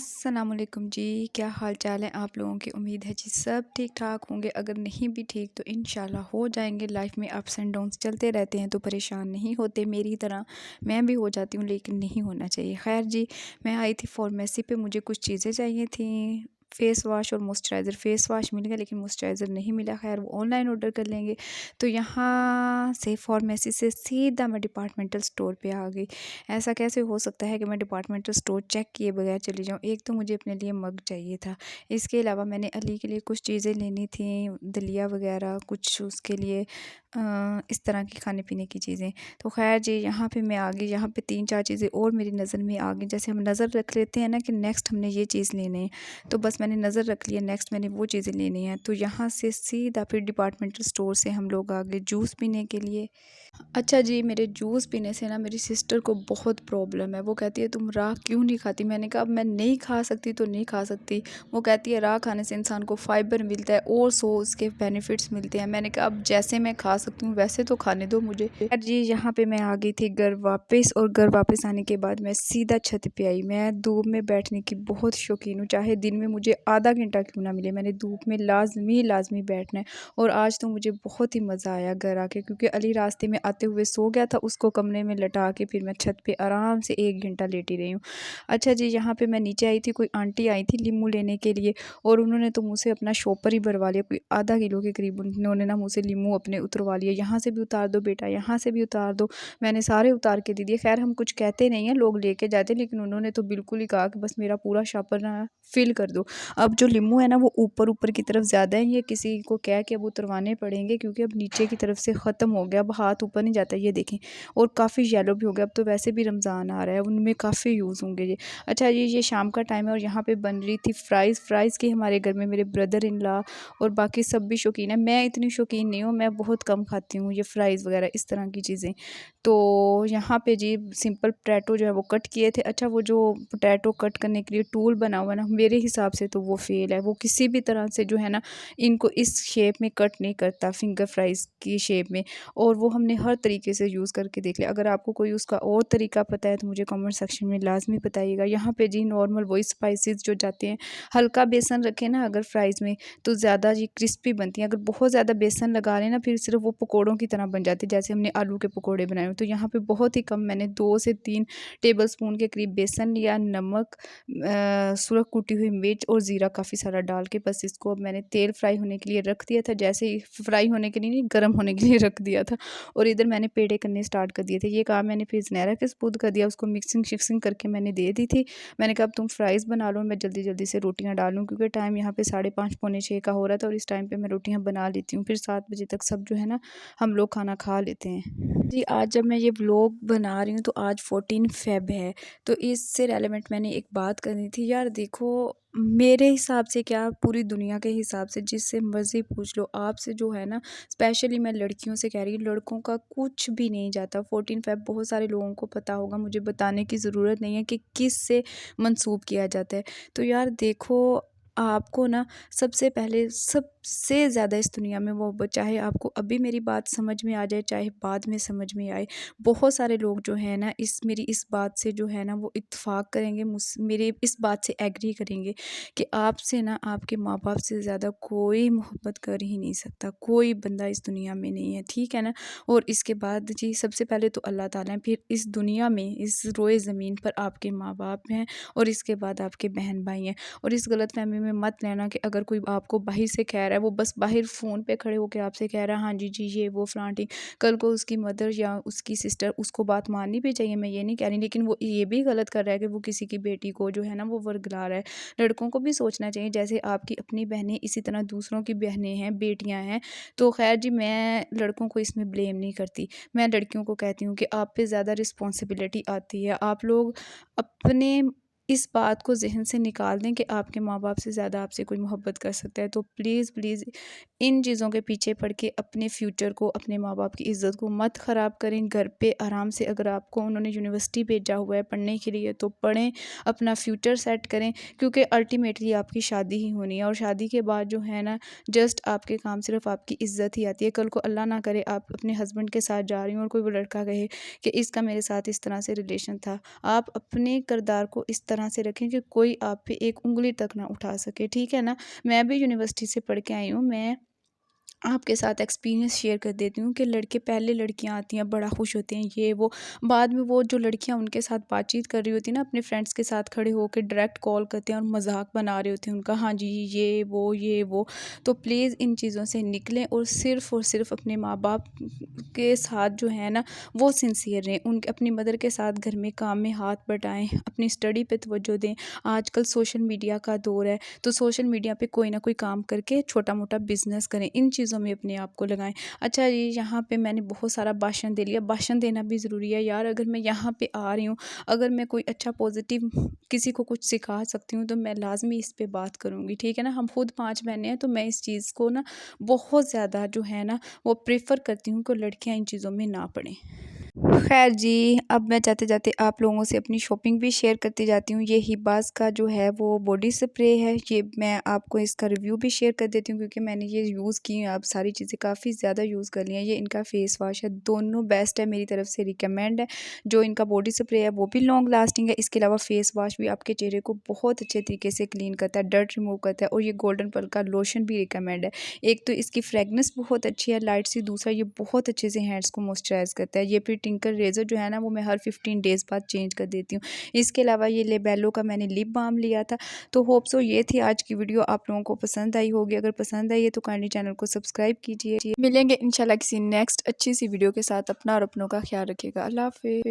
अस्सलामुअलैकुम जी, क्या हाल चाल है आप लोगों की। उम्मीद है जी सब ठीक ठाक होंगे। अगर नहीं भी ठीक तो इंशाल्लाह हो जाएंगे। लाइफ में अप्स एंड डाउन्स चलते रहते हैं तो परेशान नहीं होते। मेरी तरह मैं भी हो जाती हूँ, लेकिन नहीं होना चाहिए। खैर जी, मैं आई थी फार्मेसी पे, मुझे कुछ चीज़ें चाहिए थी, फेस वाश और मॉइस्चराइज़र। फेस वाश मिल गया लेकिन मॉइस्चराइज़र नहीं मिला। खैर वो ऑनलाइन ऑर्डर कर लेंगे। तो यहाँ से फार्मेसी से सीधा मैं डिपार्टमेंटल स्टोर पे आ गई। ऐसा कैसे हो सकता है कि मैं डिपार्टमेंटल स्टोर चेक किए बगैर चली जाऊँ। एक तो मुझे अपने लिए मग चाहिए था, इसके अलावा मैंने अली के लिए कुछ चीज़ें लेनी थी, दलिया वगैरह कुछ उसके लिए, इस तरह की खाने पीने की चीज़ें। तो खैर जी, यहाँ पे मैं आ गई। यहाँ पे 3-4 चीज़ें और मेरी नज़र में आ गई। जैसे हम नज़र रख लेते हैं ना कि नेक्स्ट हमने ये चीज़ लेनी है, तो बस मैंने नज़र रख लिया, नेक्स्ट मैंने वो चीज़ें लेनी है। तो यहाँ से सीधा फिर डिपार्टमेंटल स्टोर से हम लोग आ गए जूस पीने के लिए। अच्छा जी, मेरे जूस पीने से ना मेरी सिस्टर को बहुत प्रॉब्लम है। वो कहती है तुम राह क्यों नहीं खाती। मैंने कहा अब मैं नहीं खा सकती तो नहीं खा सकती। वो कहती है राह खाने से इंसान को फाइबर मिलता है और उसके बेनिफिट्स मिलते हैं। मैंने कहा अब जैसे मैं खा सकती हूँ वैसे तो खाने दो मुझे। खैर जी, यहाँ पे मैं आ गई थी घर वापस, और घर वापस आने के बाद मैं सीधा छत पे आई। मैं धूप में बैठने की बहुत शौकीन हूँ, चाहे दिन में मुझे आधा घंटा क्यों ना मिले, मैंने धूप में लाजमी बैठना है। और आज तो मुझे बहुत ही मज़ा आया घर आके, क्योंकि अली रास्ते में आते हुए सो गया था, उसको कमरे में लटा के फिर मैं छत पे आराम से 1 घंटा लेटी रही हूँ। अच्छा जी, यहाँ पे मैं नीचे आई थी, कोई आंटी आई थी लीमू लेने के लिए, और उन्होंने तो मुझसे अपना शॉपर ही भरवा लिया। कोई आधा किलो के करीब उन्होंने ना मुझसे लीमू अपने उतरवा लिए। यहाँ से भी उतार दो बेटा, यहाँ से भी उतार दो। मैंने सारे उतार के दे दिए। खैर हम कुछ कहते नहीं हैं, लोग लेके जाते, लेकिन उन्होंने तो बिल्कुल ही कहा कि बस मेरा पूरा शॉपर ना फिल कर दो। अब जो लीमू है ना वो ऊपर ऊपर की तरफ ज़्यादा है, ये किसी को कह के अब उतरवाने पड़ेंगे, क्योंकि अब नीचे की तरफ से ख़त्म हो गया। अब हाथ ऊपर नहीं जाता, ये देखें। और काफ़ी येलो भी हो गया। अब तो वैसे भी रमज़ान आ रहा है, उनमें काफ़ी यूज़ होंगे ये। अच्छा ये शाम का टाइम है और यहाँ पे बन रही थी फ्राइज़ की। हमारे घर में मेरे ब्रदर इन लॉ और बाकी सब भी शौकीन है। मैं इतनी शौकीन नहीं हूँ, मैं बहुत कम खाती हूँ ये फ्राइज़ वगैरह इस तरह की चीज़ें। तो यहाँ पे जी सिंपल पोटैटो जो है वो कट किए थे। अच्छा वो जो पोटैटो कट करने के लिए टूल बना हुआ ना, मेरे हिसाब से तो वो फेल है। वो किसी भी तरह से जो है ना इनको इस शेप में कट नहीं करता, फिंगर फ्राइज़ की शेप में। और वो हमने हर तरीके से यूज़ करके देख लिया। अगर आपको कोई उसका और तरीका पता है तो मुझे कमेंट सेक्शन में लाजमी बताइएगा। यहाँ पे जी नॉर्मल वही स्पाइसेस जो जाते हैं, हल्का बेसन रखें ना अगर फ्राइज़ में तो ज़्यादा जी क्रिस्पी बनती हैं। अगर बहुत ज़्यादा बेसन लगा लें ना फिर सिर्फ वो पकौड़ों की तरह बन जाती है, जैसे हमने आलू के पकौड़े बनाए हो। तो यहाँ पे बहुत ही कम, मैंने 2 से 3 टेबल स्पून के करीब बेसन लिया, नमक, सुरख कुटी हुई मिर्च और ज़ीरा काफ़ी सारा डाल के बस इसको अब मैंने तेल फ्राई होने के लिए रख दिया था। जैसे ही फ्राई होने के लिए नहीं, गर्म होने के लिए रख दिया था। और इधर मैंने पेड़े करने स्टार्ट कर दिए थे। ये काम मैंने फिर ज़नैरा के सपुर्द कर दिया, उसको मिक्सिंग शिक्सिंग करके मैंने दे दी थी। मैंने कहा अब तुम फ्राइज़ बना लो, मैं जल्दी से रोटियाँ डालूँ, क्योंकि टाइम यहाँ पे 5:30 पौने 6 का हो रहा था और इस टाइम पे मैं रोटियाँ बना लेती हूँ। फिर 7 बजे तक सब जो है ना हम लोग खाना खा लेते हैं। जी आज जब मैं ये व्लॉग बना रही हूँ तो आज 14 फ़ेब है, तो इससे रेलेवेंट मैंने एक बात करनी थी। यार देखो, मेरे हिसाब से क्या पूरी दुनिया के हिसाब से जिससे मर्ज़ी पूछ लो, आपसे जो है ना स्पेशली मैं लड़कियों से कह रही हूँ, लड़कों का कुछ भी नहीं जाता। 14 फ़ेब बहुत सारे लोगों को पता होगा, मुझे बताने की ज़रूरत नहीं है कि किस से मंसूब किया जाता है। तो यार देखो, आपको ना सबसे पहले सबसे ज़्यादा इस दुनिया में मोहब्बत, चाहे आपको अभी मेरी बात समझ में आ जाए चाहे बाद में समझ में आए, बहुत सारे लोग जो है ना मेरी इस बात से जो है ना वो इत्तेफाक करेंगे, मेरे इस बात से एग्री करेंगे कि आपसे ना आपके माँ बाप से ज़्यादा कोई मोहब्बत कर ही नहीं सकता, कोई बंदा इस दुनिया में नहीं है, ठीक है ना। और इसके बाद जी सबसे पहले तो अल्लाह ताला है, फिर इस दुनिया में इस रोए ज़मीन पर आपके माँ बाप हैं, और इसके बाद आपके बहन भाई हैं। और इस गलतफहमी में मत लेना कि अगर कोई आपको बाहर से कह रहा है, वो बस बाहर फ़ोन पे खड़े होकर आपसे कह रहा है हाँ जी जी ये वो फलां ठीक, कल को उसकी मदर या उसकी सिस्टर उसको बात माननी भी चाहिए, मैं ये नहीं कह रही, लेकिन वो ये भी गलत कर रहा है कि वो किसी की बेटी को जो है ना वो वर्गला रहा है। लड़कों को भी सोचना चाहिए, जैसे आपकी अपनी बहनें इसी तरह दूसरों की बहनें हैं, बेटियां हैं। तो खैर जी, मैं लड़कों को इसमें ब्लेम नहीं करती, मैं लड़कियों को कहती हूँ कि आप पे ज़्यादा रिस्पॉन्सिबिलिटी आती है। आप लोग अपने इस बात को ज़हन से निकाल दें कि आपके माँ बाप से ज़्यादा आपसे कोई मोहब्बत कर सकता है। तो प्लीज़ इन चीज़ों के पीछे पड़ के अपने फ्यूचर को, अपने माँ बाप की इज़्ज़त को मत ख़राब करें। घर पे आराम से, अगर आपको उन्होंने यूनिवर्सिटी भेजा हुआ है पढ़ने के लिए तो पढ़ें, अपना फ्यूचर सेट करें, क्योंकि अल्टीमेटली आपकी शादी ही होनी है। और शादी के बाद जो है ना जस्ट आपके काम सिर्फ आपकी इज़्ज़त ही आती है। कल को अल्लाह ना करे आप अपने हस्बैंड के साथ जा रही हो और कोई वो लड़का कहे कि इसका मेरे साथ इस तरह से रिलेशन था, आप अपने किरदार को इस तरह से रखें कि कोई आप पे एक उँगली तक ना उठा सके, ठीक है ना। मैं भी यूनिवर्सिटी से पढ़ के आई हूँ, मैं आपके साथ एक्सपीरियंस शेयर कर देती हूँ कि लड़के पहले लड़कियाँ आती हैं, बड़ा खुश होते हैं, ये वो, बाद में वो जो लड़कियाँ उनके साथ बातचीत कर रही होती हैं ना, अपने फ्रेंड्स के साथ खड़े होकर डायरेक्ट कॉल करते हैं और मजाक बना रहे होते हैं उनका, हाँ जी ये वो। तो प्लीज़ इन चीज़ों से निकलें और सिर्फ अपने माँ बाप के साथ जो है ना वो सिंसियर रहें, उनके अपनी मदर के साथ घर में काम में हाथ बटाएं, अपनी स्टडी पे तवज्जो दें। आजकल सोशल मीडिया का दौर है, तो सोशल मीडिया पे कोई ना कोई काम करके छोटा मोटा बिजनेस करें, इन चीज़ों में अपने आप को लगाएं। अच्छा जी, यहाँ पे मैंने बहुत सारा भाषण दे लिया, भाषण देना भी ज़रूरी है यार। अगर मैं यहाँ पे आ रही हूँ, अगर मैं कोई अच्छा पॉजिटिव किसी को कुछ सिखा सकती हूँ तो मैं लाजमी इस पे बात करूँगी, ठीक है ना। हम खुद 5 बहनें हैं, तो मैं इस चीज़ को ना बहुत ज़्यादा जो है ना वो प्रेफर करती हूँ कि लड़कियाँ इन चीज़ों में ना पड़ें। खैर जी, अब मैं जाते-जाते आप लोगों से अपनी शॉपिंग भी शेयर करती जाती हूँ। ये हिबाज़ का जो है वो बॉडी स्प्रे है, ये मैं आपको इसका रिव्यू भी शेयर कर देती हूँ क्योंकि मैंने ये यूज़ की हैं, अब सारी चीज़ें काफ़ी ज़्यादा यूज़ कर ली हैं। ये इनका फेस वॉश है, दोनों बेस्ट है, मेरी तरफ से रिकमेंड है। जो इनका बॉडी स्प्रे है वो भी लॉन्ग लास्टिंग है, इसके अलावा फेस वॉश भी आपके चेहरे को बहुत अच्छे तरीके से क्लीन करता है, डर्ट रिमूव करता है। और ये गोल्डन पल का लोशन भी रिकमेंड है। एक तो इसकी फ्रेगनेंस बहुत अच्छी है, लाइट सी, दूसरा ये बहुत अच्छे से हैंड्स को मॉइस्चराइज़ करता है। ये फिर टिंकर रेज़र जो है ना वो मैं हर 15 डेज़ बाद चेंज कर देती हूँ। इसके अलावा ये लेबेलो का मैंने लिप बाम लिया था। तो होप सो ये थी आज की वीडियो, आप लोगों को पसंद आई होगी। अगर पसंद आई है तो काइंडली चैनल को सब्सक्राइब कीजिए। मिलेंगे इंशाल्लाह किसी नेक्स्ट अच्छी सी वीडियो के साथ। अपना और अपनों का ख्याल रखिएगा। अल्लाह हाफ़िज़।